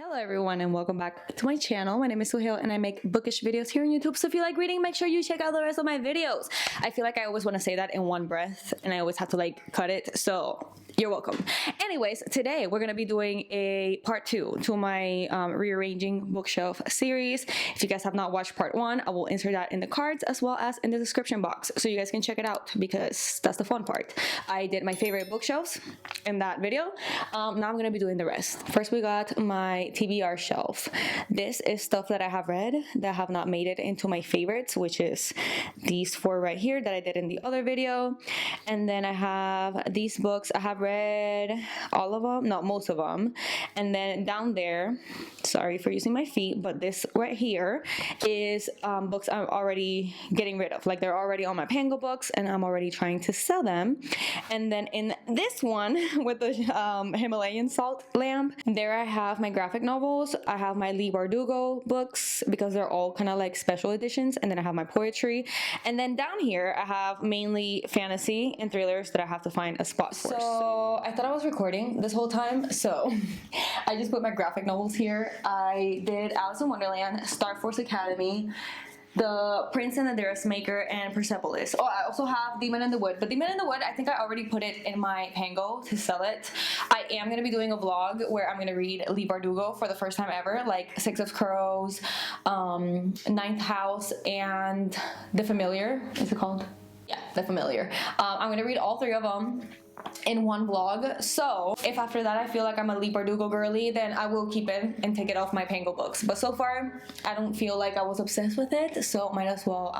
Hello everyone and welcome back to my channel. My name is Suhail and I make bookish videos here on YouTube. So if you like reading, make sure you check out the rest of my videos. I feel like I always want to say that in one breath and I always have to like cut it. So you're welcome. Anyways, today we're going to be doing a part 2 to my rearranging bookshelf series. If you guys have not watched part 1, I will insert that in the cards as well as in the description box so you guys can check it out because that's the fun part. I did my favorite bookshelves in that video. Now I'm going to be doing the rest. First we got my TBR shelf. This is stuff that I have read that have not made it into my favorites, which is these 4 right here that I did in the other video. And then I have these books. I have read all of them, not most of them. And then down there, sorry for using my feet, but this right here is books I'm already getting rid of. Like they're already on my Pango books and I'm already trying to sell them. And then in this one with the Himalayan salt lamp, there I have my graphic novels. I have my libros books because they're all kind of like special editions, and then I have my poetry, and then down here I have mainly fantasy and thrillers that I have to find a spot for. So I thought I was recording this whole time, so I just put my graphic novels here. I did Alice in Wonderland, Star Force Academy, The Prince and the Dressmaker, and Persepolis. Oh, I also have Demon in the Wood, but Demon in the Wood, I think I already put it in my Pango to sell it. I am going to be doing a vlog where I'm going to read Lee Bardugo for the first time ever, like Six of Crows, Ninth House, and The Familiar. Is it called? Yeah, The Familiar. I'm going to read all 3 of them in one vlog. So if after that I feel like I'm a Lee Bardugo girly, then I will keep it and take it off my Pango books. But so far I don't feel like I was obsessed with it, so might as well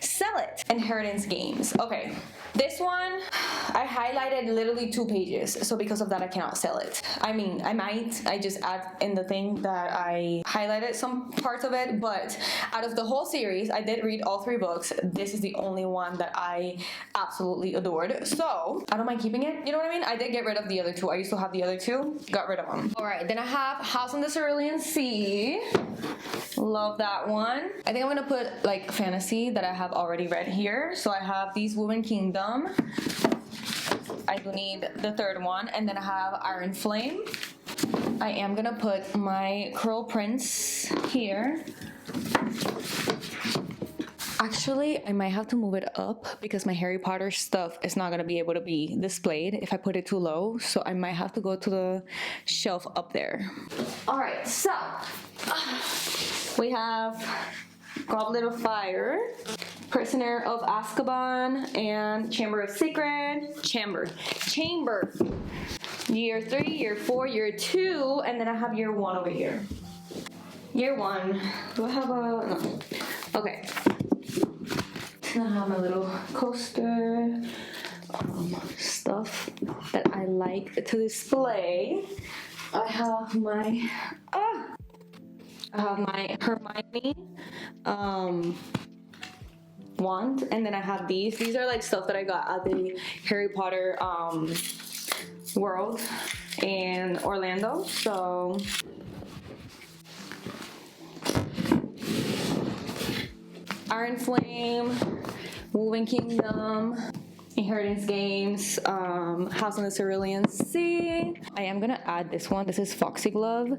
sell it. Inheritance Games. Okay, this one I highlighted literally 2 pages, so because of that I cannot sell it. I mean, I just add in the thing that I highlighted some parts of it, but out of the whole series I did read all 3 books. This is the only one that I absolutely adored, so I don't mind keeping it, you know what I mean? I did get rid of the other 2. I used to have the other 2, got rid of them. Alright, then I have House on the Cerulean Sea. Love that one. I think I'm gonna put like fantasy that I have already read here. So I have these Woven Kingdom. I do need the 3rd one, and then I have Iron Flame. I am gonna put my Curl Prince here. Actually, I might have to move it up because my Harry Potter stuff is not going to be able to be displayed if I put it too low. So I might have to go to the shelf up there. Alright, so we have Goblet of Fire, Prisoner of Azkaban, and Chamber of Secret. Chamber. Year 3, Year 4, Year 2, and then I have Year 1 over here. Year 1. Do I have a... No. Okay. I have my little coaster, stuff that I like to display. I have my Hermione wand, and then I have these. These are like stuff that I got at the Harry Potter world in Orlando. So Iron Flame, Woven Kingdom, Inheritance Games, House on the Cerulean Sea. I am gonna add this one. This is Foxglove.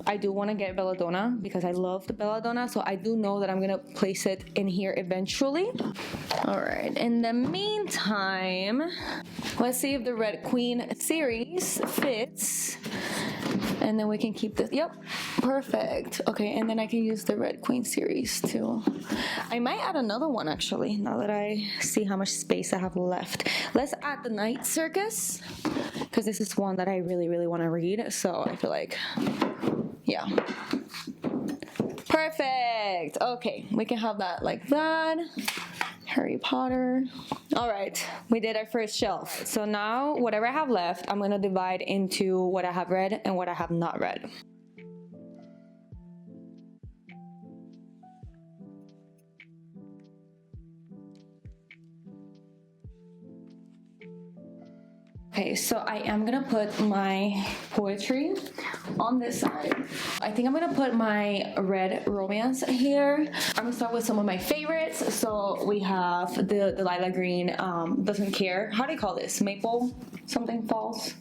I do want to get Belladonna because I love the Belladonna, so I do know that I'm gonna place it in here eventually. Alright, in the meantime, let's see if the Red Queen series fits. And then we can keep this. Yep, perfect. Okay, and then I can use the Red Queen series too. I might add another one actually, now that I see how much space I have left. Let's add the Night Circus, because this is one that I really want to read. So I feel like, yeah. Perfect. Okay, we can have that like that. Harry Potter. Alright, we did our first shelf. So now whatever I have left, I'm going to divide into what I have read and what I have not read. Okay, so I am gonna put my poetry on this side. I think I'm gonna put my red romance here. I'm gonna start with some of my favorites. So we have the Lila Green, Doesn't Care. How do you call this? Maple something false.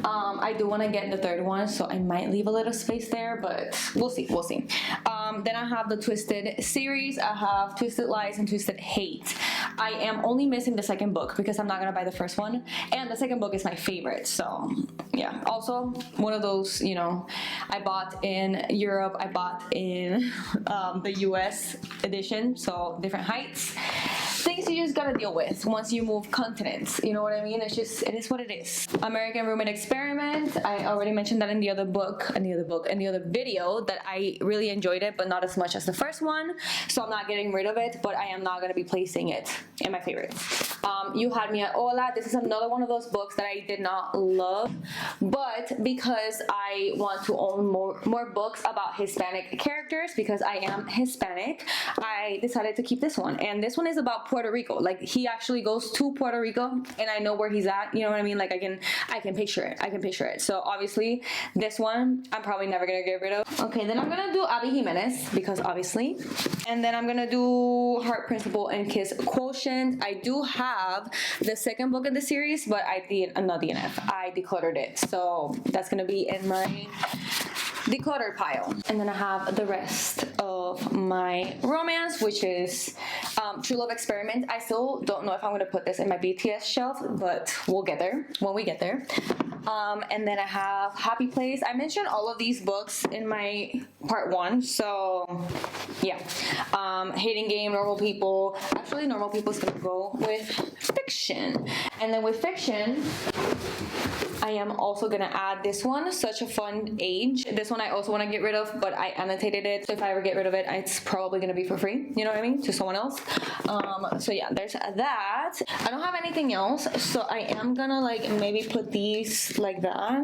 I do want to get the third one, so I might leave a little space there, but we'll see, we'll see. Then I have the Twisted series. I have Twisted Lies and Twisted Hate. I am only missing the second book because I'm not gonna buy the first one, and the second book is my favorite, so yeah. Also, one of those, you know, I bought in Europe, I bought in the US edition, so different heights. Things you just gotta deal with once you move continents, you know what I mean? It's just, it is what it is. American Roommate Experiment, I already mentioned that in the other video, that I really enjoyed it, but not as much as the first one, so I'm not getting rid of it, but I am not gonna be placing it in my favorites. You Had Me at Hola. This is another one of those books that I did not love, but because I want to own more books about Hispanic characters, because I am Hispanic, I decided to keep this one. And this one is about Puerto Rico. Like, he actually goes to Puerto Rico, and I know where he's at, you know what I mean? Like, I can picture it. So obviously this one I'm probably never gonna get rid of. Okay, then I'm gonna do Abby Jimenez, because obviously, and then I'm gonna do Heart Principle and Kiss Quotient. I do have the second book in the series, but I decluttered it, so that's gonna be in my decluttered pile. And then I have the rest of my romance, which is True Love Experiment. I still don't know if I'm gonna put this in my BTS shelf, but we'll get there when we get there. And then I have Happy Place. I mentioned all of these books in my part 1, so yeah. Hating Game, Normal People. Actually, Normal People is gonna go with fiction. And then with fiction, I am also gonna add this one, Such a Fun Age. This one I also want to get rid of, but I annotated it, so if I ever get rid of it, it's probably gonna be for free, you know what I mean, to someone else. So yeah, there's that. I don't have anything else, so I am gonna like maybe put these like that,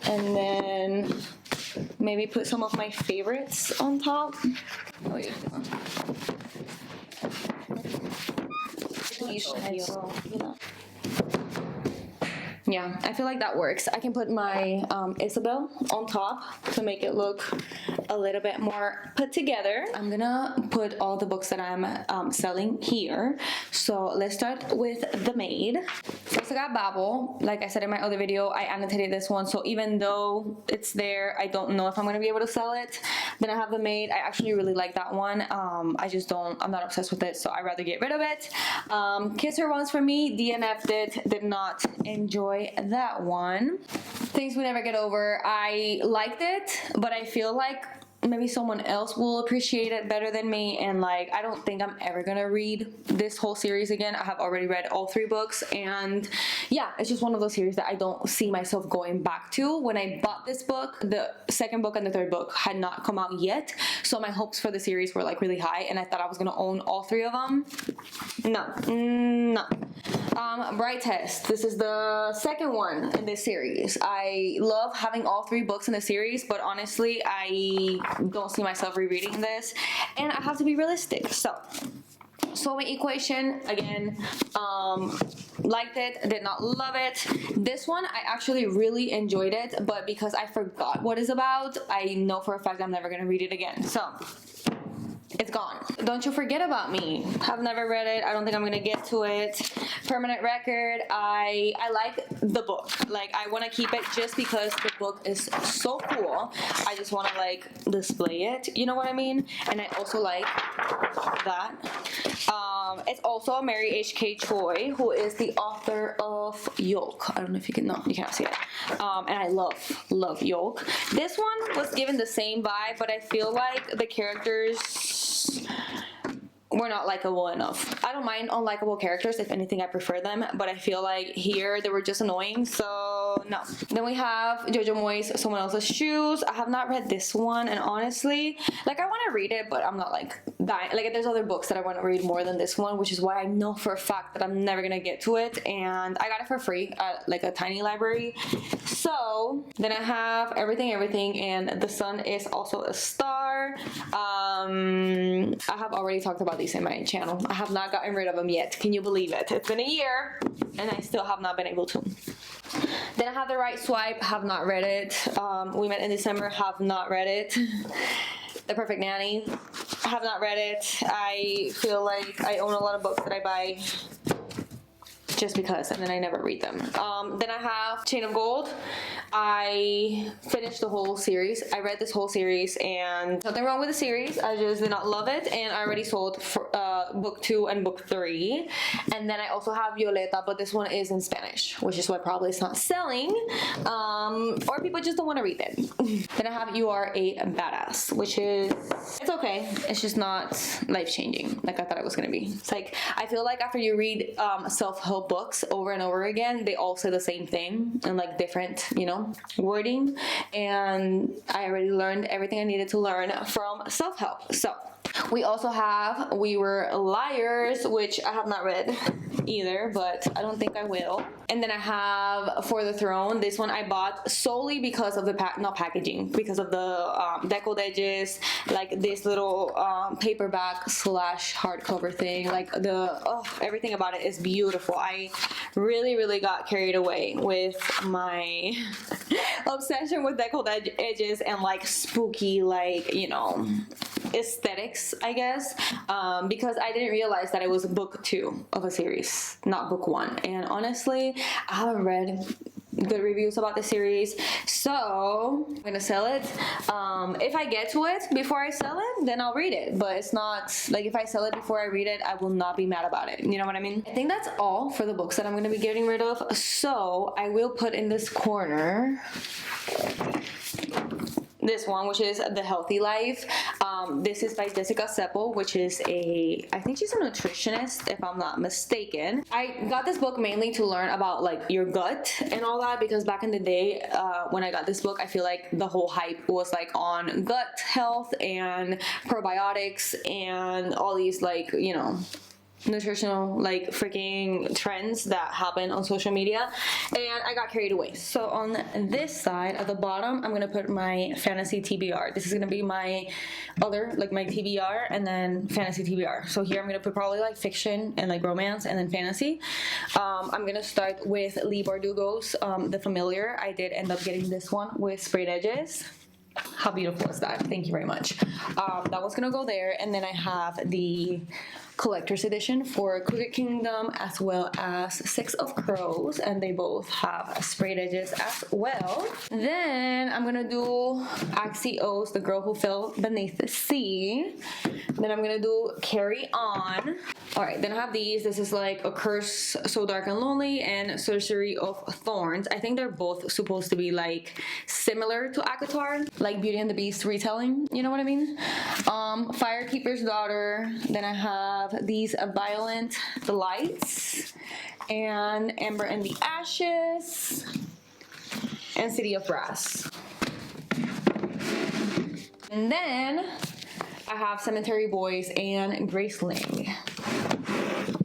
and then maybe put some of my favorites on top. Oh yeah. Yeah, I feel like that works. I can put my Isabel on top to make it look a little bit more put together. I'm gonna put all the books that I'm selling here. So let's start with The Maid. First I got Babel. Like I said in my other video, I annotated this one, so even though it's there, I don't know if I'm gonna be able to sell it. Then I have The Maid. I actually really like that one. I'm not obsessed with it, so I'd rather get rid of it. Kiss Her Once for me, DNF did not enjoy that one. Things We Never Get Over, I liked it, but I feel like maybe someone else will appreciate it better than me, and like I don't think I'm ever gonna read this whole series again. I have already read all 3 books, and yeah, it's just one of those series that I don't see myself going back to. When I bought this book, the second book and the third book had not come out yet, so my hopes for the series were like really high, and I thought I was gonna own all 3 of them. No. Bright Test. This is the second one in this series. I love having all 3 books in the series, but honestly, I don't see myself rereading this, and I have to be realistic. So Soulmate Equation, again, liked it, did not love it. This one, I actually really enjoyed it, but because I forgot what it's about, I know for a fact I'm never gonna read it again. So it's gone. Don't You Forget About Me. Have never read it. I don't think I'm gonna get to it. Permanent Record. I like the book. Like, I want to keep it just because the book is so cool. I just want to like display it. You know what I mean? And I also like that. It's also Mary H.K. Choi, who is the author of Yolk. I don't know if you can. No, you can't see it. And I love Yolk. This one was given the same vibe, but I feel like the characters were not likable enough. I don't mind unlikable characters. If anything, I prefer them, but I feel like here they were just annoying, so no. Then we have Jojo Moyes, Someone Else's Shoes. I have not read this one, and honestly, like, I want to read it, but I'm not like dying. Like, there's other books that I want to read more than this one, which is why I know for a fact that I'm never gonna get to it, and I got it for free at like a tiny library. So then I have Everything, and The Sun Is Also a Star. I have already talked about these in my channel. I have not gotten rid of them yet. Can you believe it? It's been a year, and I still have not been able to. Then I have The Right Swipe. Have not read it. We Met in December. Have not read it. The Perfect Nanny. Have not read it. I feel like I own a lot of books that I buy just because, and then I never read them. Then I have Chain of Gold. I finished the whole series. I read this whole series, and nothing wrong with the series. I just did not love it, and I already sold for, book 2 and book 3. And then I also have Violeta, but this one is in Spanish, which is why probably it's not selling, or people just don't want to read it. Then I have You Are a Badass, which is, it's okay. It's just not life-changing like I thought it was gonna be. It's like, I feel like after you read self-help books over and over again, they all say the same thing and like different, you know, wording. And I already learned everything I needed to learn from self-help. So we also have We Were Liars, which I have not read either, but I don't think I will. And then I have For the Throne. This one I bought solely because of the not packaging, because of the deckled edges, like this little paperback slash hardcover thing. Like everything about it is beautiful. I really got carried away with my obsession with deckled edges and like spooky, like, you know, aesthetics, I guess, because I didn't realize that it was book 2 of a series, not book 1. And honestly, I haven't read good reviews about the series, so I'm gonna sell it. If I get to it before I sell it, then I'll read it, but it's not like, if I sell it before I read it, I will not be mad about it, you know what I mean? I think that's all for the books that I'm gonna be getting rid of. So I will put in this corner this one, which is The Healthy Life. This is by Jessica Seppel, which is I think she's a nutritionist, if I'm not mistaken. I got this book mainly to learn about like your gut and all that, because back in the day, when I got this book, I feel like the whole hype was like on gut health and probiotics and all these, like, you know, nutritional like freaking trends that happen on social media, and I got carried away. So on this side at the bottom, I'm gonna put my fantasy TBR. This is gonna be my other, like my TBR, and then fantasy TBR. So here I'm gonna put probably like fiction and like romance and then fantasy. I'm gonna start with Leigh Bardugo's The Familiar. I did end up getting this one with sprayed edges. How beautiful is that? Thank you very much. That one's gonna go there, and then I have the collector's edition for Crooked Kingdom as well as Six of Crows, and they both have sprayed edges as well. Then I'm gonna do Axios, The Girl Who Fell Beneath the Sea. Then I'm gonna do Carry On. All right, then I have these. This is like A Curse So Dark and Lonely and Sorcery of Thorns. I think they're both supposed to be like similar to ACOTAR, like Beauty and the Beast retelling, you know what I mean? Firekeeper's Daughter. Then I have these Violent Delights and Amber and the Ashes and City of Brass. And then I have Cemetery Boys and Graceling.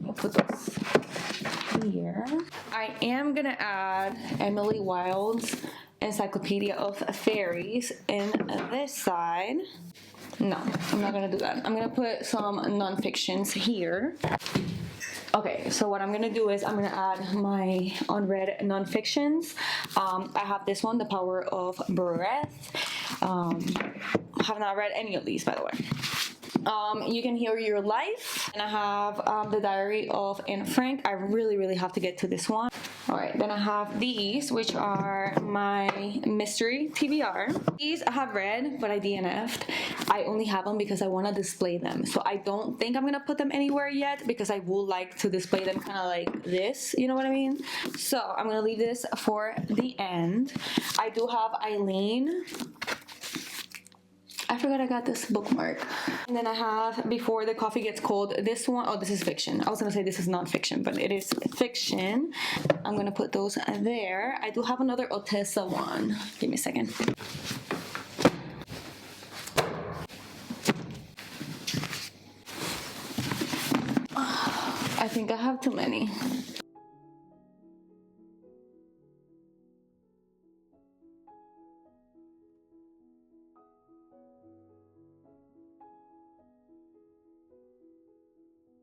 I'll put those here. I am gonna add Emily Wilde's Encyclopedia of Fairies in this side. No, I'm not gonna do that. I'm gonna put some non-fictions here. Okay, so what I'm gonna do is I'm gonna add my unread non-fictions. I have this one, The Power of Breath. Have not read any of these, by the way. You Can Heal Your Life. And I have The Diary of Anne Frank. I really have to get to this one. Alright, then I have these, which are my mystery TBR. These I have read, but I DNF'd. I only have them because I want to display them. So I don't think I'm going to put them anywhere yet, because I would like to display them kind of like this, you know what I mean? So I'm going to leave this for the end. I do have Eileen. I forgot I got this bookmark. And then I have Before the Coffee Gets Cold. This one, oh, this is fiction. I was gonna say this is non-fiction, but it is fiction. I'm gonna put those there. I do have another Otessa one. Give me a second. I think I have too many.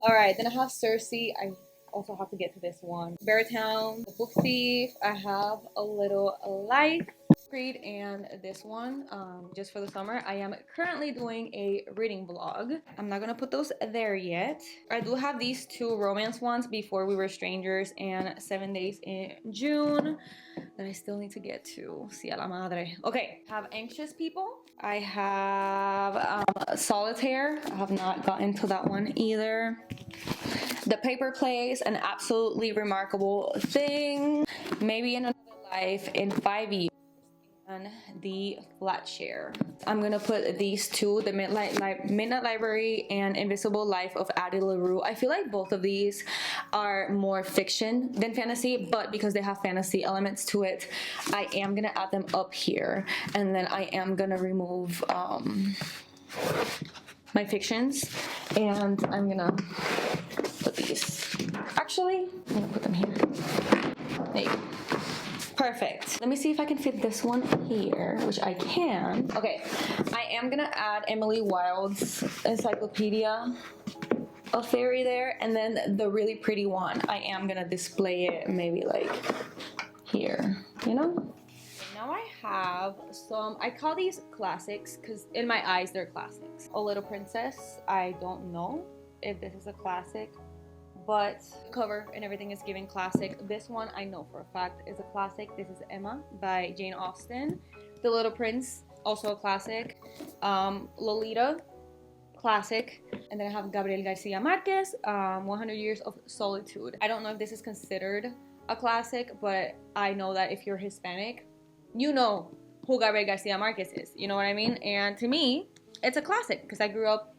Alright, then I have Cersei. I also have to get to this one. Beartown, The Book Thief. I have A Little Light. read and this one just for the summer. I am currently doing a reading vlog. I'm not gonna put those there yet. I do have these two romance ones, Before We Were Strangers and 7 Days in June, that I still need to get to. Si a la madre. Okay, I have Anxious People. I have Solitaire. I have not gotten to that one either. The Paper Place, An Absolutely Remarkable Thing, Maybe in Another Life, In 5 Years, and The Flat Share. I'm gonna put these two, The Midnight Library and Invisible Life of Addie LaRue. I feel like both of these are more fiction than fantasy, but because they have fantasy elements to it, I am gonna add them up here, and then I am gonna remove my fictions, and I'm gonna put these. Actually, I'm gonna put them here. There you go. Perfect. Let me see if I can fit this one here, which I can. Okay, I am gonna add Emily Wilde's Encyclopedia of Fairy there, and then the really pretty one, I am gonna display it maybe like here, you know? Now I have some, I call these classics because in my eyes they're classics. A Little Princess, I don't know if this is a classic, but cover and everything is giving classic. This one I know for a fact is a classic. This is Emma by Jane Austen. The Little Prince, also a classic. Lolita, classic. And then I have Gabriel Garcia Marquez, 100 Years of Solitude. I don't know if this is considered a classic, but I know that if you're Hispanic, you know who Gabriel Garcia Marquez is, you know what I mean? And to me, it's a classic because I grew up,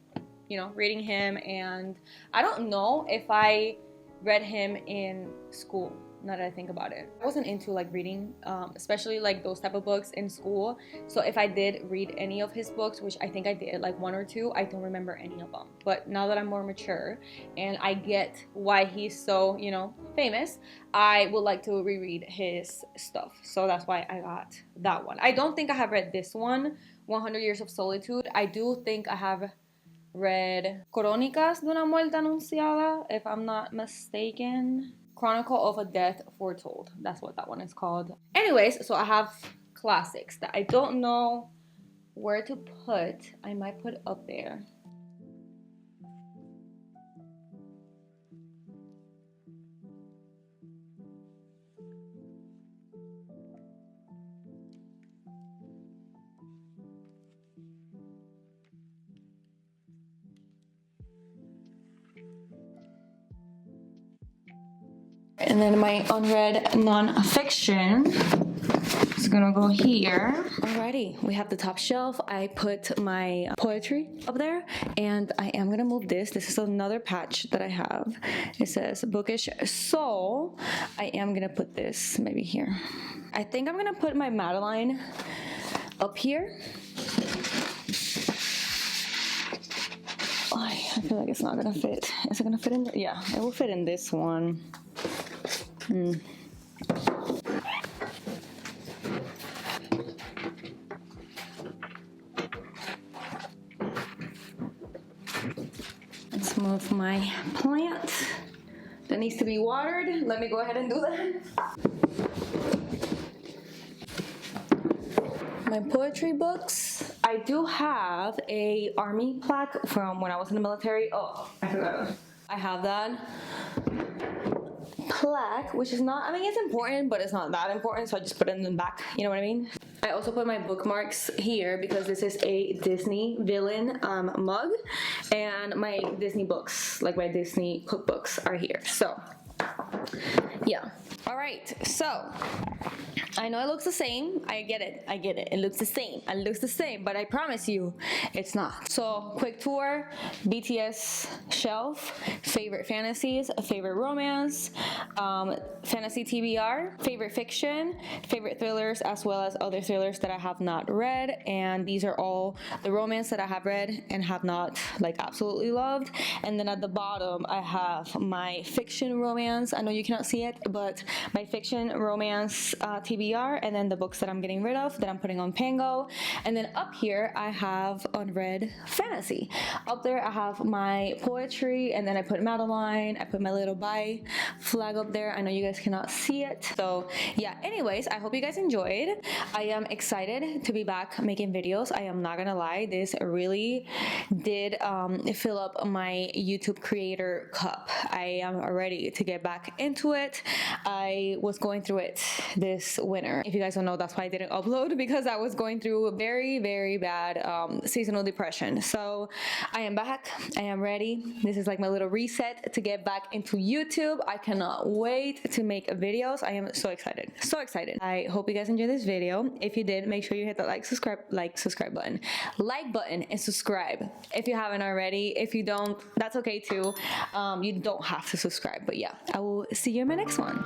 you know, reading him, and I don't know if I read him in school, now that I think about it. I wasn't into like reading, especially like those type of books in school. So if I did read any of his books, which I think I did, like 1 or 2, I don't remember any of them. But now that I'm more mature and I get why he's so, you know, famous, I would like to reread his stuff. So that's why I got that one. I don't think I have read this one, 100 Years of Solitude. I do think I have read Crónicas de una Muerte Anunciada, if I'm not mistaken. Chronicle of a Death Foretold. That's what that one is called. Anyways, so I have classics that I don't know where to put. I might put up there. And then my unread non-fiction is gonna go here. Alrighty, we have the top shelf. I put my poetry up there, and I am gonna move this. This is another patch that I have. It says Bookish Soul. I am gonna put this maybe here. I think I'm gonna put my Madeline up here. I feel like it's not gonna fit. Is it gonna fit in there? Yeah, it will fit in this one. Let's move my plant that needs to be watered. Let me go ahead and do that. My poetry books. I do have a army plaque from when I was in the military. Oh, I forgot. I have that plaque, which is not, I mean, it's important, but it's not that important, so I just put it in the back, you know what I mean? I also put my bookmarks here because this is a Disney villain mug, and my Disney books, like my Disney cookbooks, are here. So yeah. All right, so I know it looks the same. I get it. It looks the same, but I promise you it's not. So quick tour: BTS shelf, favorite fantasies, favorite romance, fantasy TBR, favorite fiction, favorite thrillers, as well as other thrillers that I have not read. And these are all the romance that I have read and have not like absolutely loved. And then at the bottom I have my fiction romance. I know you cannot see it, but my fiction, romance, TBR, and then the books that I'm getting rid of that I'm putting on Pango. And then up here I have unread fantasy. Up there I have my poetry, and then I put Madeline, I put my little bye flag up there. I know you guys cannot see it. So yeah, anyways, I hope you guys enjoyed. I am excited to be back making videos. I am not gonna lie, this really did fill up my YouTube creator cup. I am ready to get back into it. I was going through it this winter. If you guys don't know, that's why I didn't upload, because I was going through very, very bad seasonal depression. So I am back. I am ready. This is like my little reset to get back into YouTube. I cannot wait to make videos. I am so excited. So excited. I hope you guys enjoyed this video. If you did, make sure you hit the subscribe button, like button, and subscribe if you haven't already. If you don't, that's okay too. You don't have to subscribe, but yeah, I will see you in my next one.